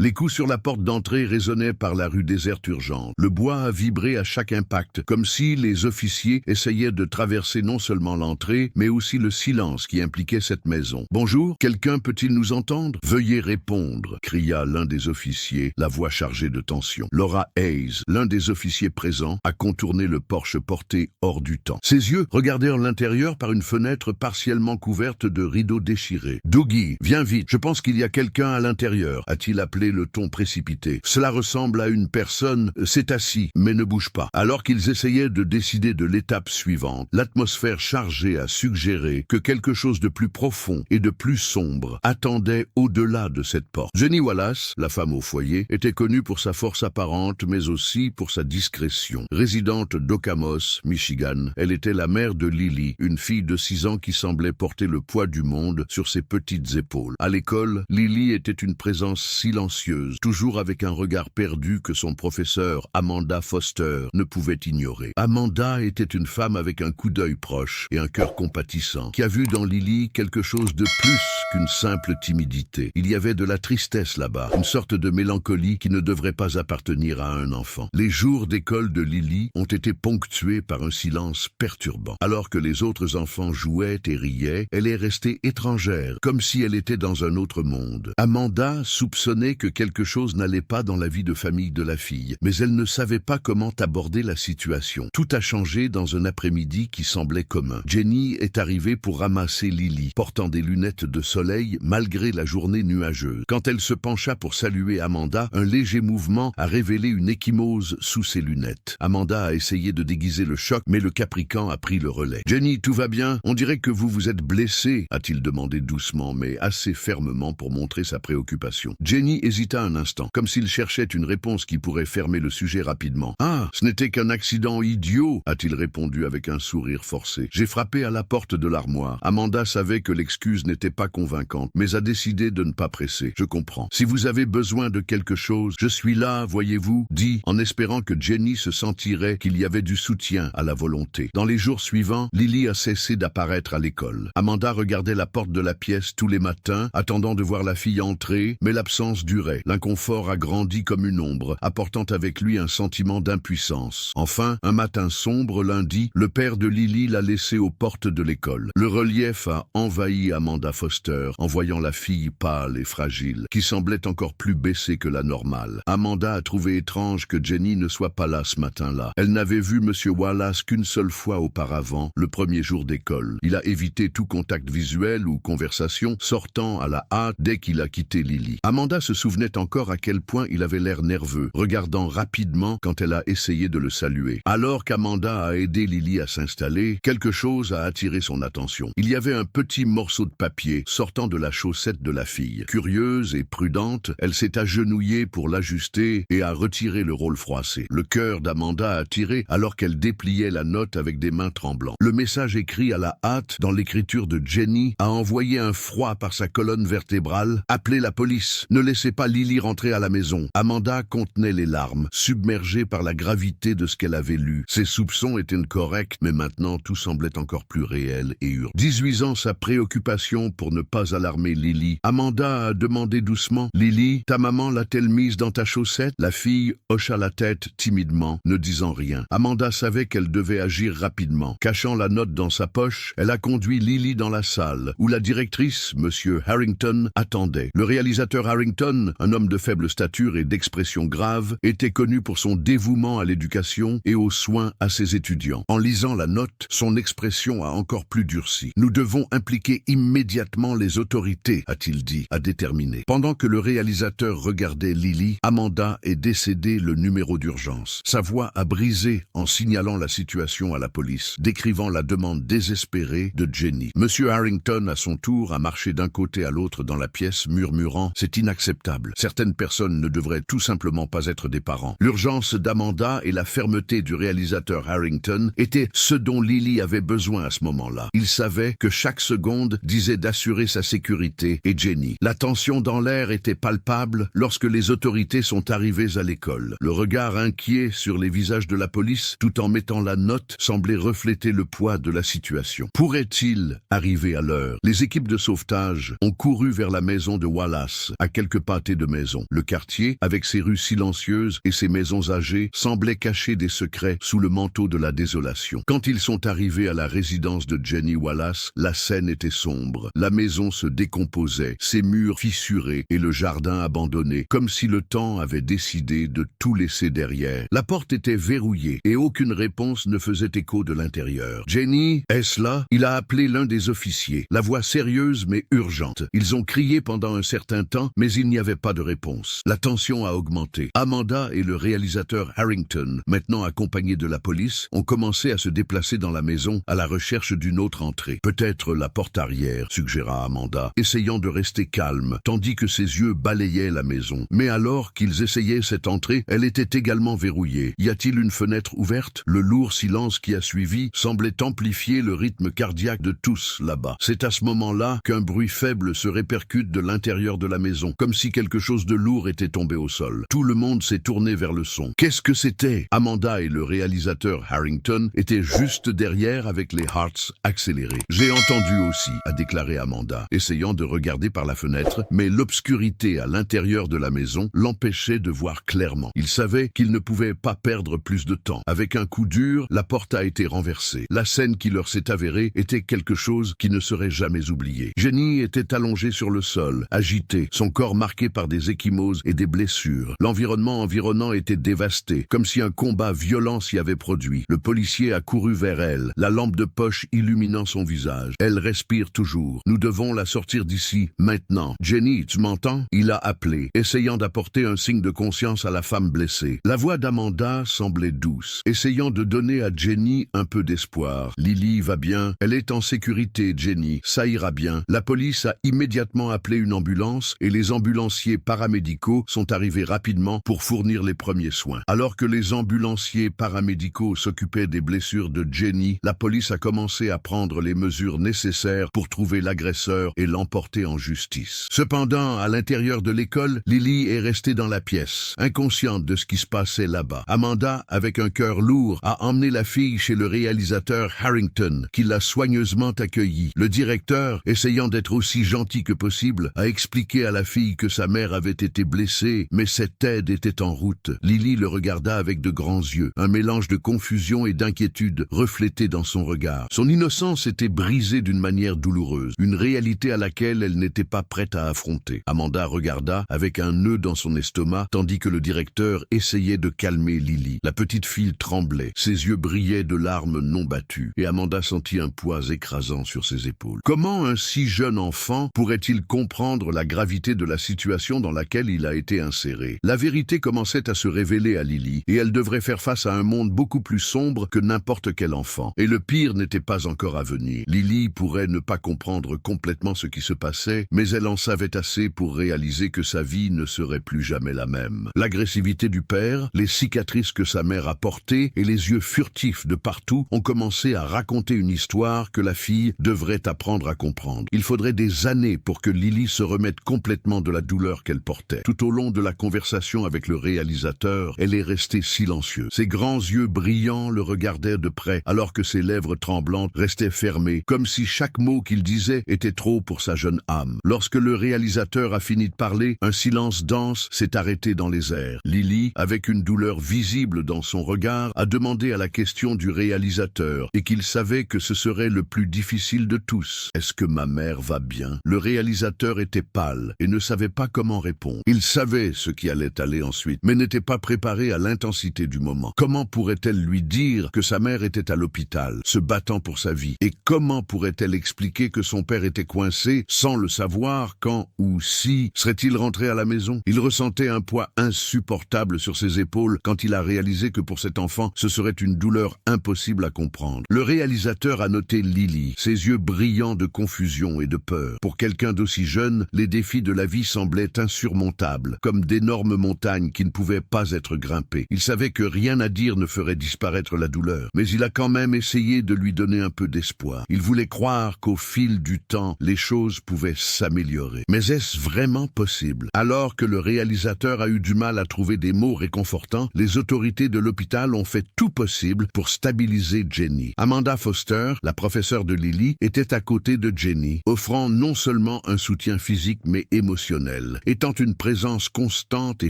Les coups sur la porte d'entrée résonnaient par la rue déserte urgente. Le bois a vibré à chaque impact, comme si les officiers essayaient de traverser non seulement l'entrée, mais aussi le silence qui impliquait cette maison. « Bonjour, quelqu'un peut-il nous entendre? Veuillez répondre » cria l'un des officiers, la voix chargée de tension. Laura Hayes, l'un des officiers présents, a contourné le porche porté hors du temps. Ses yeux regardèrent l'intérieur par une fenêtre partiellement couverte de rideaux déchirés. « Dougie, viens vite, je pense qu'il y a quelqu'un à l'intérieur » a-t-il appelé le ton précipité. « Cela ressemble à une personne, c'est assis, mais ne bouge pas. » Alors qu'ils essayaient de décider de l'étape suivante, l'atmosphère chargée a suggéré que quelque chose de plus profond et de plus sombre attendait au-delà de cette porte. Jenny Wallace, la femme au foyer, était connue pour sa force apparente, mais aussi pour sa discrétion. Résidente d'Okamos, Michigan, elle était la mère de Lily, une fille de 6 ans qui semblait porter le poids du monde sur ses petites épaules. À l'école, Lily était une présence silencieuse, toujours avec un regard perdu que son professeur, Amanda Foster, ne pouvait ignorer. Amanda était une femme avec un coup d'œil proche et un cœur compatissant, qui a vu dans Lily quelque chose de plus qu'une simple timidité. Il y avait de la tristesse là-bas, une sorte de mélancolie qui ne devrait pas appartenir à un enfant. Les jours d'école de Lily ont été ponctués par un silence perturbant. Alors que les autres enfants jouaient et riaient, elle est restée étrangère, comme si elle était dans un autre monde. Amanda soupçonnait que quelque chose n'allait pas dans la vie de famille de la fille, mais elle ne savait pas comment aborder la situation. Tout a changé dans un après-midi qui semblait commun. Jenny est arrivée pour ramasser Lily, portant des lunettes de soleil malgré la journée nuageuse. Quand elle se pencha pour saluer Amanda, un léger mouvement a révélé une ecchymose sous ses lunettes. Amanda a essayé de déguiser le choc, mais le Caprican a pris le relais. « Jenny, tout va bien? On dirait que vous vous êtes blessée » a-t-il demandé doucement, mais assez fermement pour montrer sa préoccupation. Jenny hésita un instant, comme s'il cherchait une réponse qui pourrait fermer le sujet rapidement. « Ah, ce n'était qu'un accident idiot » a-t-il répondu avec un sourire forcé. « J'ai frappé à la porte de l'armoire. » Amanda savait que l'excuse n'était pas convaincante, mais a décidé de ne pas presser. « Je comprends. Si vous avez besoin de quelque chose, je suis là, voyez-vous » dit, en espérant que Jenny se sentirait qu'il y avait du soutien à la volonté. Dans les jours suivants, Lily a cessé d'apparaître à l'école. Amanda regardait la porte de la pièce tous les matins, attendant de voir la fille entrer, mais l'absence durait. L'inconfort a grandi comme une ombre, apportant avec lui un sentiment d'impuissance. Enfin, un matin sombre, lundi, le père de Lily l'a laissée aux portes de l'école. Le relief a envahi Amanda Foster, en voyant la fille pâle et fragile, qui semblait encore plus baissée que la normale. Amanda a trouvé étrange que Jenny ne soit pas là ce matin-là. Elle n'avait vu M. Wallace qu'une seule fois auparavant, le premier jour d'école. Il a évité tout contact visuel ou conversation, sortant à la hâte dès qu'il a quitté Lily. Amanda se souvenait encore à quel point il avait l'air nerveux, regardant rapidement quand elle a essayé de le saluer. Alors qu'Amanda a aidé Lily à s'installer, quelque chose a attiré son attention. Il y avait un petit morceau de papier sortant de la chaussette de la fille. Curieuse et prudente, elle s'est agenouillée pour l'ajuster et a retiré le rôle froissé. Le cœur d'Amanda a tiré alors qu'elle dépliait la note avec des mains tremblantes. Le message écrit à la hâte dans l'écriture de Jenny a envoyé un froid par sa colonne vertébrale. « Appelez la police. Ne laissez pas Lily rentrer à la maison. » Amanda contenait les larmes, submergée par la gravité de ce qu'elle avait lu. Ses soupçons étaient corrects, mais maintenant tout semblait encore plus réel et urgent. 18 ans sa préoccupation pour ne pas alarmer Lily. Amanda a demandé doucement « Lily, ta maman l'a-t-elle mise dans ta chaussette ?» La fille hocha la tête timidement, ne disant rien. Amanda savait qu'elle devait agir rapidement. Cachant la note dans sa poche, elle a conduit Lily dans la salle, où la directrice, M. Harrington, attendait. Le réalisateur Harrington, un homme de faible stature et d'expression grave, était connu pour son dévouement à l'éducation et aux soins à ses étudiants. En lisant la note, son expression a encore plus durci. « Nous devons impliquer immédiatement les autorités », a-t-il dit, à déterminer. Pendant que le réalisateur regardait Lily, Amanda est décédée le numéro d'urgence. Sa voix a brisé en signalant la situation à la police, décrivant la demande désespérée de Jenny. Monsieur Harrington, à son tour, a marché d'un côté à l'autre dans la pièce, murmurant « C'est inacceptable. Certaines personnes ne devraient tout simplement pas être des parents. » L'urgence d'Amanda et la fermeté du réalisateur Harrington étaient ce dont Lily avait besoin à ce moment-là. Il savait que chaque seconde disait d'assurer sa sécurité et Jenny. La tension dans l'air était palpable lorsque les autorités sont arrivées à l'école. Le regard inquiet sur les visages de la police, tout en mettant la note, semblait refléter le poids de la situation. Pourrait-il arriver à l'heure? Les équipes de sauvetage ont couru vers la maison de Wallace, à quelques pas variété de maisons. Le quartier, avec ses rues silencieuses et ses maisons âgées, semblait cacher des secrets sous le manteau de la désolation. Quand ils sont arrivés à la résidence de Jenny Wallace, la scène était sombre. La maison se décomposait, ses murs fissurés et le jardin abandonné, comme si le temps avait décidé de tout laisser derrière. La porte était verrouillée et aucune réponse ne faisait écho de l'intérieur. « Jenny, est-ce là ?» Il a appelé l'un des officiers, la voix sérieuse mais urgente. Ils ont crié pendant un certain temps, mais il n'y avait pas de réponse. La tension a augmenté. Amanda et le réalisateur Harrington, maintenant accompagnés de la police, ont commencé à se déplacer dans la maison à la recherche d'une autre entrée. Peut-être la porte arrière, suggéra Amanda, essayant de rester calme, tandis que ses yeux balayaient la maison. Mais alors qu'ils essayaient cette entrée, elle était également verrouillée. Y a-t-il une fenêtre ouverte? Le lourd silence qui a suivi semblait amplifier le rythme cardiaque de tous là-bas. C'est à ce moment-là qu'un bruit faible se répercute de l'intérieur de la maison, comme si quelque chose de lourd était tombé au sol. Tout le monde s'est tourné vers le son. Qu'est-ce que c'était? Amanda et le réalisateur Harrington étaient juste derrière avec les hearts accélérés. « J'ai entendu aussi », a déclaré Amanda, essayant de regarder par la fenêtre, mais l'obscurité à l'intérieur de la maison l'empêchait de voir clairement. Il savait qu'il ne pouvait pas perdre plus de temps. Avec un coup dur, la porte a été renversée. La scène qui leur s'est avérée était quelque chose qui ne serait jamais oublié. Jenny était allongée sur le sol, agitée, son corps marqué par des ecchymoses et des blessures. L'environnement environnant était dévasté, comme si un combat violent s'y avait produit. Le policier a couru vers elle, la lampe de poche illuminant son visage. Elle respire toujours. Nous devons la sortir d'ici, maintenant. Jenny, tu m'entends? Il a appelé, essayant d'apporter un signe de conscience à la femme blessée. La voix d'Amanda semblait douce, essayant de donner à Jenny un peu d'espoir. Lily va bien, elle est en sécurité, Jenny, ça ira bien. La police a immédiatement appelé une ambulance et les ambulanciers paramédicaux sont arrivés rapidement pour fournir les premiers soins. Alors que les ambulanciers paramédicaux s'occupaient des blessures de Jenny, la police a commencé à prendre les mesures nécessaires pour trouver l'agresseur et l'emporter en justice. Cependant, à l'intérieur de l'école, Lily est restée dans la pièce, inconsciente de ce qui se passait là-bas. Amanda, avec un cœur lourd, a emmené la fille chez le réalisateur Harrington, qui l'a soigneusement accueillie. Le directeur, essayant d'être aussi gentil que possible, a expliqué à la fille que sa mère avait été blessée, mais cette aide était en route. Lily le regarda avec de grands yeux, un mélange de confusion et d'inquiétude reflété dans son regard. Son innocence était brisée d'une manière douloureuse, une réalité à laquelle elle n'était pas prête à affronter. Amanda regarda avec un nœud dans son estomac, tandis que le directeur essayait de calmer Lily. La petite fille tremblait, ses yeux brillaient de larmes non battues, et Amanda sentit un poids écrasant sur ses épaules. Comment un si jeune enfant pourrait-il comprendre la gravité de la situation dans laquelle il a été inséré? La vérité commençait à se révéler à Lily, et elle devrait faire face à un monde beaucoup plus sombre que n'importe quel enfant. Et le pire n'était pas encore à venir. Lily pourrait ne pas comprendre complètement ce qui se passait, mais elle en savait assez pour réaliser que sa vie ne serait plus jamais la même. L'agressivité du père, les cicatrices que sa mère a portées et les yeux furtifs de partout ont commencé à raconter une histoire que la fille devrait apprendre à comprendre. Il faudrait des années pour que Lily se remette complètement de la douleur qu'elle portait. Tout au long de la conversation avec le réalisateur, elle est restée silencieuse. Ses grands yeux brillants le regardaient de près, alors que ses lèvres tremblantes restaient fermées, comme si chaque mot qu'il disait était trop pour sa jeune âme. Lorsque le réalisateur a fini de parler, un silence dense s'est arrêté dans les airs. Lily, avec une douleur visible dans son regard, a demandé à la question du réalisateur, et qu'il savait que ce serait le plus difficile de tous. « Est-ce que ma mère va bien ?» Le réalisateur était pâle et ne savait pas comment répondre. Il savait ce qui allait aller ensuite, mais n'était pas préparé à l'intensité du moment. Comment pourrait-elle lui dire que sa mère était à l'hôpital, se battant pour sa vie? Et comment pourrait-elle expliquer que son père était coincé sans le savoir quand ou si serait-il rentré à la maison? Il ressentait un poids insupportable sur ses épaules quand il a réalisé que pour cet enfant, ce serait une douleur impossible à comprendre. Le réalisateur a noté Lily, ses yeux brillants de confusion et de peur. Pour quelqu'un d'aussi jeune, les défis de la vie semblaient insurmontables, comme d'énormes montagnes qui ne pouvaient pas être grimpées. Il savait que rien à dire ne ferait disparaître la douleur, mais il a quand même essayé de lui donner un peu d'espoir. Il voulait croire qu'au fil du temps, les choses pouvaient s'améliorer. Mais est-ce vraiment possible? Alors que le réalisateur a eu du mal à trouver des mots réconfortants, les autorités de l'hôpital ont fait tout possible pour stabiliser Jenny. Amanda Foster, la professeure de Lily, était à côté de Jenny, offrant non seulement un soutien physique mais émotionnel. elle, étant une présence constante et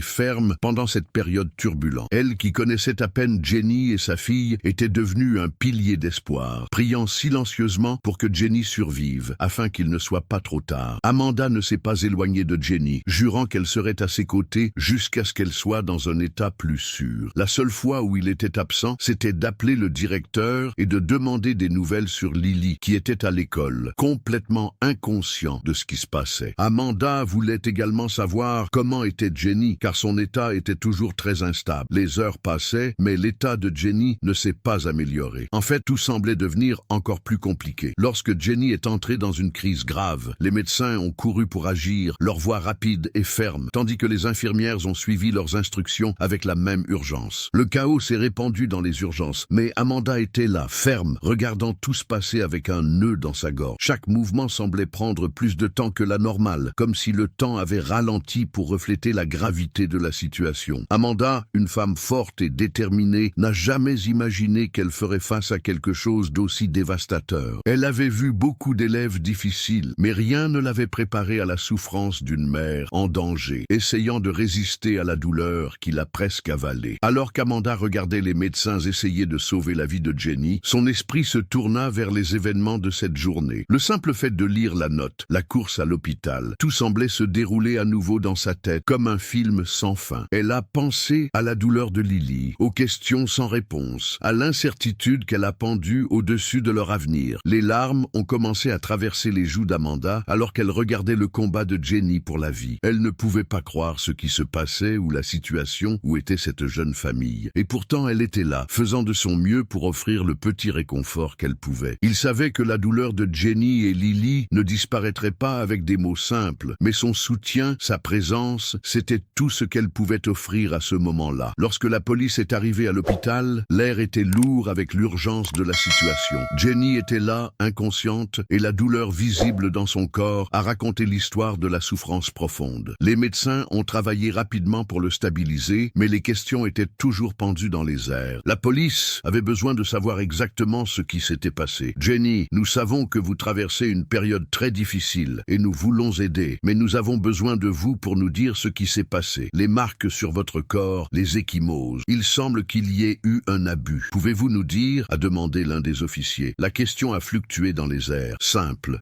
ferme pendant cette période turbulente. Elle, qui connaissait à peine Jenny et sa fille, était devenue un pilier d'espoir, priant silencieusement pour que Jenny survive, afin qu'il ne soit pas trop tard. Amanda ne s'est pas éloignée de Jenny, jurant qu'elle serait à ses côtés jusqu'à ce qu'elle soit dans un état plus sûr. La seule fois où il était absent, c'était d'appeler le directeur et de demander des nouvelles sur Lily, qui était à l'école, complètement inconscient de ce qui se passait. Amanda voulait également savoir comment était Jenny, car son état était toujours très instable. Les heures passaient, mais l'état de Jenny ne s'est pas amélioré. En fait, tout semblait devenir encore plus compliqué. Lorsque Jenny est entrée dans une crise grave, les médecins ont couru pour agir, leur voix rapide et ferme, tandis que les infirmières ont suivi leurs instructions avec la même urgence. Le chaos s'est répandu dans les urgences, mais Amanda était là, ferme, regardant tout se passer avec un nœud dans sa gorge. Chaque mouvement semblait prendre plus de temps que la normale, comme si le temps avait ralenti pour refléter la gravité de la situation. Amanda, une femme forte et déterminée, n'a jamais imaginé qu'elle ferait face à quelque chose d'aussi dévastateur. Elle avait vu beaucoup d'élèves difficiles, mais rien ne l'avait préparée à la souffrance d'une mère en danger, essayant de résister à la douleur qui l'a presque avalée. Alors qu'Amanda regardait les médecins essayer de sauver la vie de Jenny, son esprit se tourna vers les événements de cette journée. Le simple fait de lire la note, la course à l'hôpital, tout semblait se dérouler à nouveau dans sa tête, comme un film sans fin. Elle a pensé à la douleur de Lily, aux questions sans réponse, à l'incertitude qu'elle a pendue au-dessus de leur avenir. Les larmes ont commencé à traverser les joues d'Amanda alors qu'elle regardait le combat de Jenny pour la vie. Elle ne pouvait pas croire ce qui se passait ou la situation où était cette jeune famille. Et pourtant, elle était là, faisant de son mieux pour offrir le petit réconfort qu'elle pouvait. Il savait que la douleur de Jenny et Lily ne disparaîtrait pas avec des mots simples, mais son soutien, sa présence, c'était tout ce qu'elle pouvait offrir à ce moment-là. Lorsque la police est arrivée à l'hôpital, l'air était lourd avec l'urgence de la situation. Jenny était là, inconsciente, et la douleur visible dans son corps a raconté l'histoire de la souffrance profonde. Les médecins ont travaillé rapidement pour le stabiliser, mais les questions étaient toujours pendues dans les airs. La police avait besoin de savoir exactement ce qui s'était passé. Jenny, nous savons que vous traversez une période très difficile et nous voulons aider, mais nous avons besoin de vous pour nous dire ce qui s'est passé. Les marques sur votre corps, les ecchymoses. Il semble qu'il y ait eu un abus. Pouvez-vous nous dire, a demandé l'un des officiers. La question a fluctué dans les airs. Simple,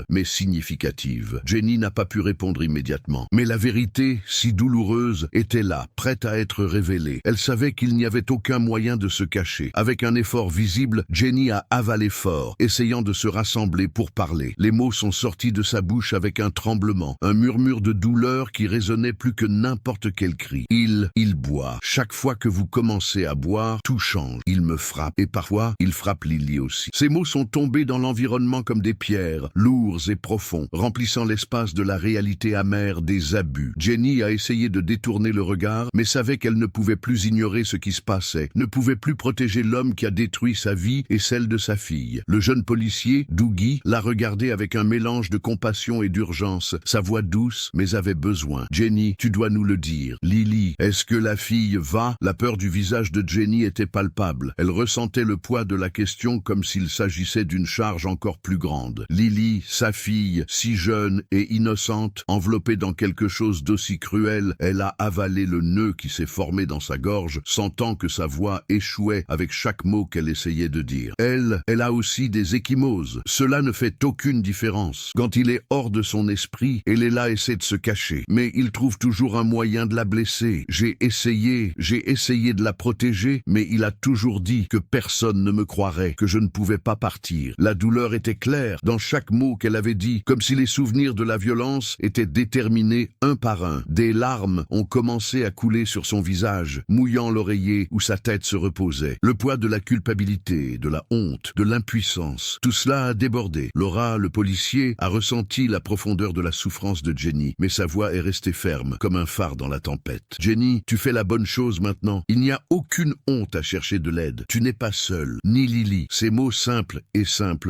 mais significative. Jenny n'a pas pu répondre immédiatement. Mais la vérité, si douloureuse, était là, prête à être révélée. Elle savait qu'il n'y avait aucun moyen de se cacher. Avec un effort visible, Jenny a avalé fort, essayant de se rassembler pour parler. Les mots sont sortis de sa bouche avec un tremblement, un murmure de douleur qui résonnait plus que n'importe quel cri. Il boit. Chaque fois que vous commencez à boire, tout change. Il me frappe. Et parfois, il frappe Lily aussi. Ces mots sont tombés dans l'environnement comme des pierres, lourds et profonds, remplissant l'espace de la réalité amère des abus. Jenny a essayé de détourner le regard, mais savait qu'elle ne pouvait plus ignorer ce qui se passait, ne pouvait plus protéger l'homme qui a détruit sa vie et celle de sa fille. Le jeune policier, Dougie, l'a regardé avec un mélange de compassion et d'urgence, sa voix douce, mais avait besoin. Jenny, tu dois nous le dire. Lily, est-ce que la fille va? La peur du visage de Jenny était palpable. Elle ressentait le poids de la question comme s'il s'agissait d'une charge encore plus grande. Lily, sa fille, si jeune et innocente, enveloppée dans quelque chose d'aussi cruel, elle a avalé le nœud qui s'est formé dans sa gorge, sentant que sa voix échouait avec chaque mot qu'elle essayait de dire. Elle a aussi des ecchymoses. Cela ne fait aucune différence. Quand il est hors de son esprit, Elela essaie de se cacher. Mais il trouve toujours un moyen de la blesser. J'ai essayé de la protéger, mais il a toujours dit que personne ne me croirait, que je ne pouvais pas partir. La douleur était claire dans chaque mot qu'elle avait dit, comme si les souvenirs de la violence étaient déterminés un par un. Des larmes ont commencé à couler sur son visage, mouillant l'oreiller où sa tête se reposait. Le poids de la culpabilité, de la honte, de l'impuissance, tout cela a débordé. Laura, le policier, a ressenti la profondeur de la souffrance de Jenny, mais sa voix est restée ferme, comme un phare dans la tempête. Jenny, tu fais la bonne chose maintenant. Il n'y a aucune honte à chercher de l'aide. Tu n'es pas seule, ni Lily. Ces mots simples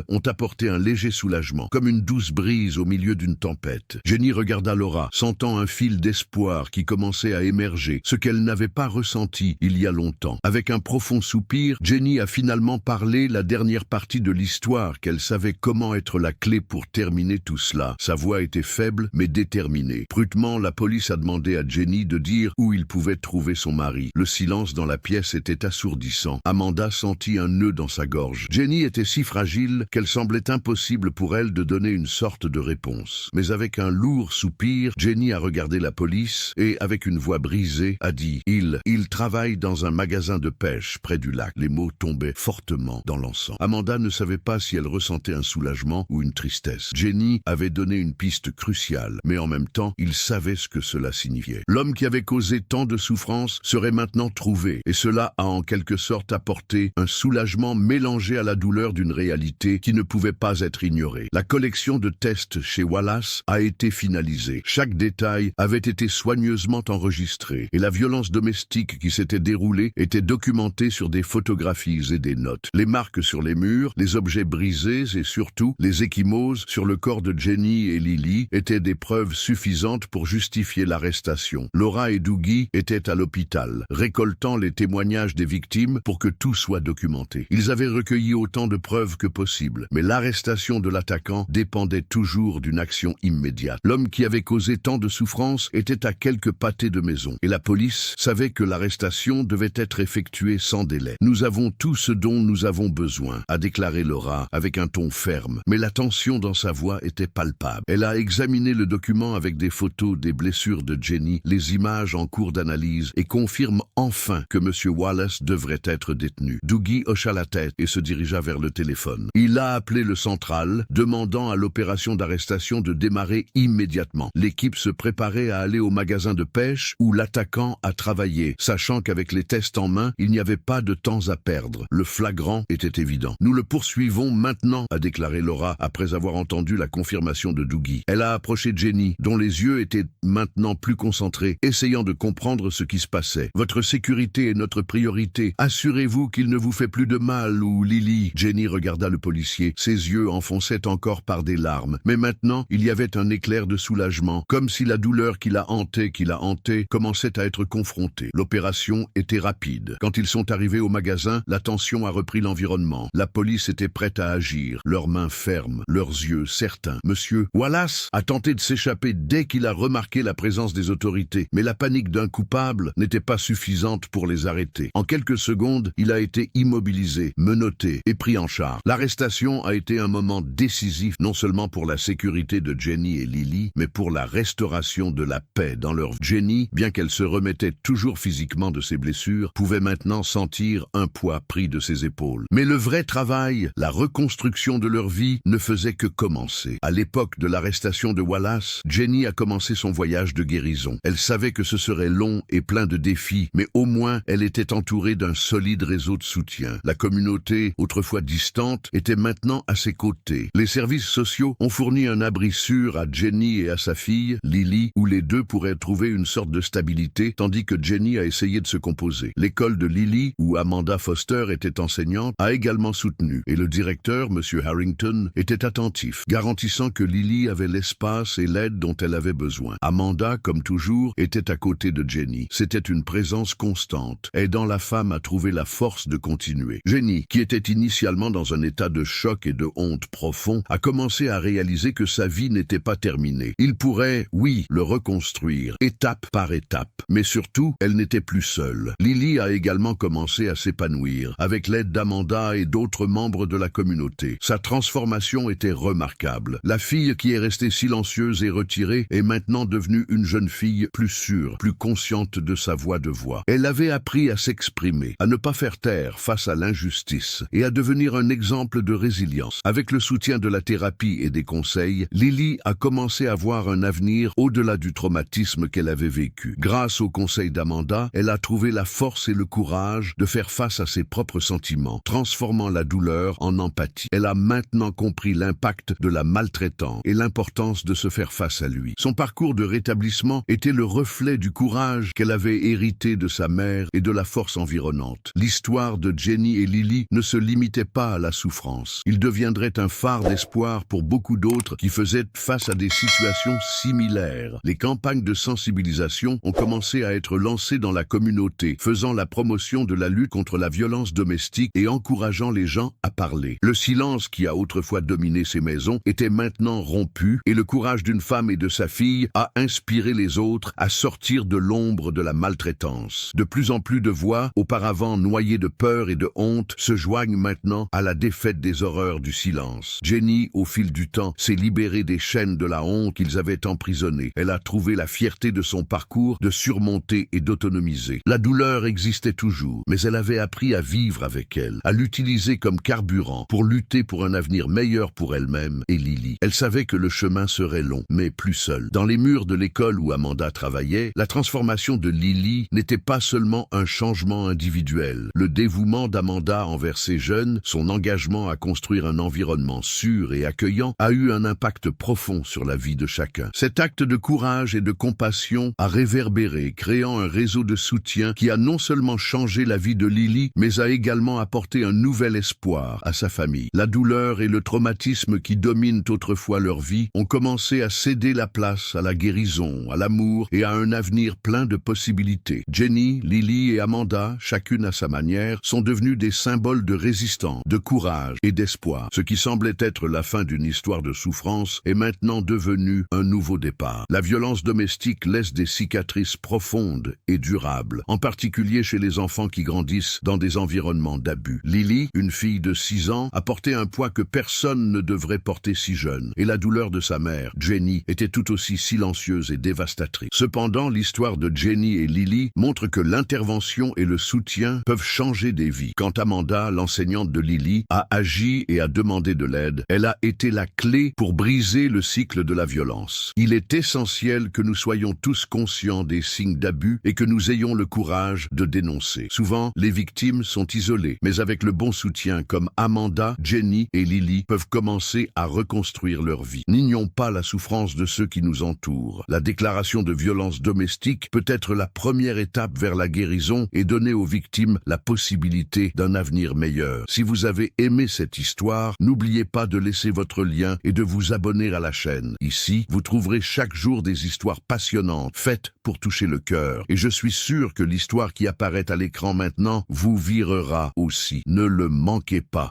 ont apporté un léger soulagement, comme une douce brise au milieu d'une tempête. Jenny regarda Laura, sentant un fil d'espoir qui commençait à émerger, ce qu'elle n'avait pas ressenti il y a longtemps. Avec un profond soupir, Jenny a finalement parlé la dernière partie de l'histoire qu'elle savait comment être la clé pour terminer tout cela. Sa voix était faible, mais déterminée. terminé. Prutement, la police a demandé à Jenny de dire où il pouvait trouver son mari. Le silence dans la pièce était assourdissant. Amanda sentit un nœud dans sa gorge. Jenny était si fragile qu'elle semblait impossible pour elle de donner une sorte de réponse. Mais avec un lourd soupir, Jenny a regardé la police et, avec une voix brisée, a dit « Il travaille dans un magasin de pêche près du lac ». Les mots tombaient fortement dans l'encens. Amanda ne savait pas si elle ressentait un soulagement ou une tristesse. Jenny avait donné une piste cruciale, mais en même temps, il savait ce que cela signifiait. L'homme qui avait causé tant de souffrance serait maintenant trouvé, et cela a en quelque sorte apporté un soulagement mélangé à la douleur d'une réalité qui ne pouvait pas être ignorée. La collection de tests chez Wallace a été finalisée. Chaque détail avait été soigneusement enregistré, et la violence domestique qui s'était déroulée était documentée sur des photographies et des notes. Les marques sur les murs, les objets brisés et surtout les ecchymoses sur le corps de Jenny et Lily étaient des preuves suffisantes pour justifier l'arrestation. Laura et Dougie étaient à l'hôpital, récoltant les témoignages des victimes pour que tout soit documenté. Ils avaient recueilli autant de preuves que possible, mais l'arrestation de l'attaquant dépendait toujours d'une action immédiate. L'homme qui avait causé tant de souffrance était à quelques pâtés de maison, et la police savait que l'arrestation devait être effectuée sans délai. « Nous avons tout ce dont nous avons besoin », a déclaré Laura avec un ton ferme, mais la tension dans sa voix était palpable. Elle a examiné le document avec des photos des blessures de Jenny, les images en cours d'analyse, et confirme enfin que M. Wallace devrait être détenu. Dougie hocha la tête et se dirigea vers le téléphone. Il a appelé le central, demandant à l'opération d'arrestation de démarrer immédiatement. L'équipe se préparait à aller au magasin de pêche où l'attaquant a travaillé, sachant qu'avec les tests en main, il n'y avait pas de temps à perdre. Le flagrant était évident. « Nous le poursuivons maintenant », a déclaré Laura après avoir entendu la confirmation de Dougie. Elle a approché Jenny, dont les yeux étaient maintenant plus concentrés, essayant de comprendre ce qui se passait. « Votre sécurité est notre priorité. Assurez-vous qu'il ne vous fait plus de mal ou Lily ?» Jenny regarda le policier. Ses yeux enfonçaient encore par des larmes. Mais maintenant, il y avait un éclair de soulagement, comme si la douleur qui l'a hanté, commençait à être confrontée. L'opération était rapide. Quand ils sont arrivés au magasin, la tension a repris l'environnement. La police était prête à agir, leurs mains fermes, leurs yeux certains. Monsieur Wallace a tenté de s'échapper dès qu'il a remarqué la présence des autorités, mais la panique d'un coupable n'était pas suffisante pour les arrêter. En quelques secondes, il a été immobilisé, menotté et pris en charge. L'arrestation a été un moment décisif, non seulement pour la sécurité de Jenny et Lily, mais pour la restauration de la paix dans leur vie. Jenny, bien qu'elle se remettait toujours physiquement de ses blessures, pouvait maintenant sentir un poids pris de ses épaules. Mais le vrai travail, la reconstruction de leur vie, ne faisait que commencer. À l'époque de l'arrestation de Wallace, Jenny a commencé son voyage de guérison. Elle savait que ce serait long et plein de défis, mais au moins elle était entourée d'un solide réseau de soutien. La communauté, autrefois distante, était maintenant à ses côtés. Les services sociaux ont fourni un abri sûr à Jenny et à sa fille, Lily, où les deux pourraient trouver une sorte de stabilité, tandis que Jenny a essayé de se composer. L'école de Lily, où Amanda Foster était enseignante, a également soutenu, et le directeur, M. Harrington, était attentif, garantissant que Lily avait l'espace et l'aide dont elle avait besoin. Amanda, comme toujours, était à côté de Jenny. C'était une présence constante, aidant la femme à trouver la force de continuer. Jenny, qui était initialement dans un état de choc et de honte profond, a commencé à réaliser que sa vie n'était pas terminée. Il pourrait, oui, le reconstruire, étape par étape. Mais surtout, elle n'était plus seule. Lily a également commencé à s'épanouir, avec l'aide d'Amanda et d'autres membres de la communauté. Sa transformation était remarquable. La fille qui est restée silencieuse et retirée est maintenant devenue une jeune fille plus sûre, plus consciente de sa voix de voix. Elle avait appris à s'exprimer, à ne pas faire taire face à l'injustice et à devenir un exemple de résilience. Avec le soutien de la thérapie et des conseils, Lily a commencé à voir un avenir au-delà du traumatisme qu'elle avait vécu. Grâce aux conseils d'Amanda, elle a trouvé la force et le courage de faire face à ses propres sentiments, transformant la douleur en empathie. Elle a maintenant compris l'impact de la maltraitance et l'importance de se faire face à lui. Son parcours de rétablissement était le reflet du courage qu'elle avait hérité de sa mère et de la force environnante. L'histoire de Jenny et Lily ne se limitait pas à la souffrance. Il deviendrait un phare d'espoir pour beaucoup d'autres qui faisaient face à des situations similaires. Les campagnes de sensibilisation ont commencé à être lancées dans la communauté, faisant la promotion de la lutte contre la violence domestique et encourageant les gens à parler. Le silence qui a autrefois dominé ces maisons était maintenant rompu et le courage d'une femme et de sa fille a inspiré les autres à sortir de l'ombre de la maltraitance. De plus en plus de voix, auparavant noyées de peur et de honte, se joignent maintenant à la défaite des horreurs du silence. Jenny, au fil du temps, s'est libérée des chaînes de la honte qu'ils avaient emprisonnée. Elle a trouvé la fierté de son parcours de surmonter et d'autonomiser. La douleur existait toujours, mais elle avait appris à vivre avec elle, à l'utiliser comme carburant pour lutter pour un avenir meilleur pour elle-même et Lily. Elle savait que le chemin serait long, mais plus seul. Dans les murs de l'école où Amanda travaillait, la transformation de Lily n'était pas seulement un changement individuel. Le dévouement d'Amanda envers ses jeunes, son engagement à construire un environnement sûr et accueillant, a eu un impact profond sur la vie de chacun. Cet acte de courage et de compassion a réverbéré, créant un réseau de soutien qui a non seulement changé la vie de Lily, mais a également apporté un nouvel espoir à sa famille. La douleur et le traumatisme qui dominent autrefois leur vie ont commencé à céder la place à la guérison, à l'amour et à un avenir plein de possibilités. Jenny, Lily et Amanda, chacune à sa manière, sont devenues des symboles de résistance, de courage et d'espoir. Ce qui semblait être la fin d'une histoire de souffrance est maintenant devenu un nouveau départ. La violence domestique laisse des cicatrices profondes et durables, en particulier chez les enfants qui grandissent dans des environnements d'abus. Lily, une fille de 6 ans, a porté un poids que personne ne devrait porter si jeune, et la douleur de sa mère, Jenny, était tout aussi silencieuse et dévastatrice. Cependant, l'histoire de Jenny et Lily montre que l'intervention et le soutien peuvent changer des vies. Quand Amanda, l'enseignante de Lily, a agi et a demandé de l'aide, elle a été la clé pour briser le cycle de la violence. Il est essentiel que nous soyons tous conscients des signes d'abus et que nous ayons le courage de dénoncer. Souvent, les victimes sont isolées, mais avec le bon soutien comme Amanda, Jenny et Lily peuvent commencer à reconstruire leur vie. N'ignons pas la souffrance de ceux qui nous entourent. La déclaration de violence domestique peut être la première étape vers la guérison et donner aux victimes la possibilité d'un avenir meilleur. Si vous avez aimé cette histoire, n'oubliez pas de laisser votre lien et de vous abonner à la chaîne. Ici, vous trouverez chaque jour des histoires passionnantes, faites pour toucher le cœur. Et je suis sûr que l'histoire qui apparaît à l'écran maintenant vous virera aussi. Ne le manquez pas.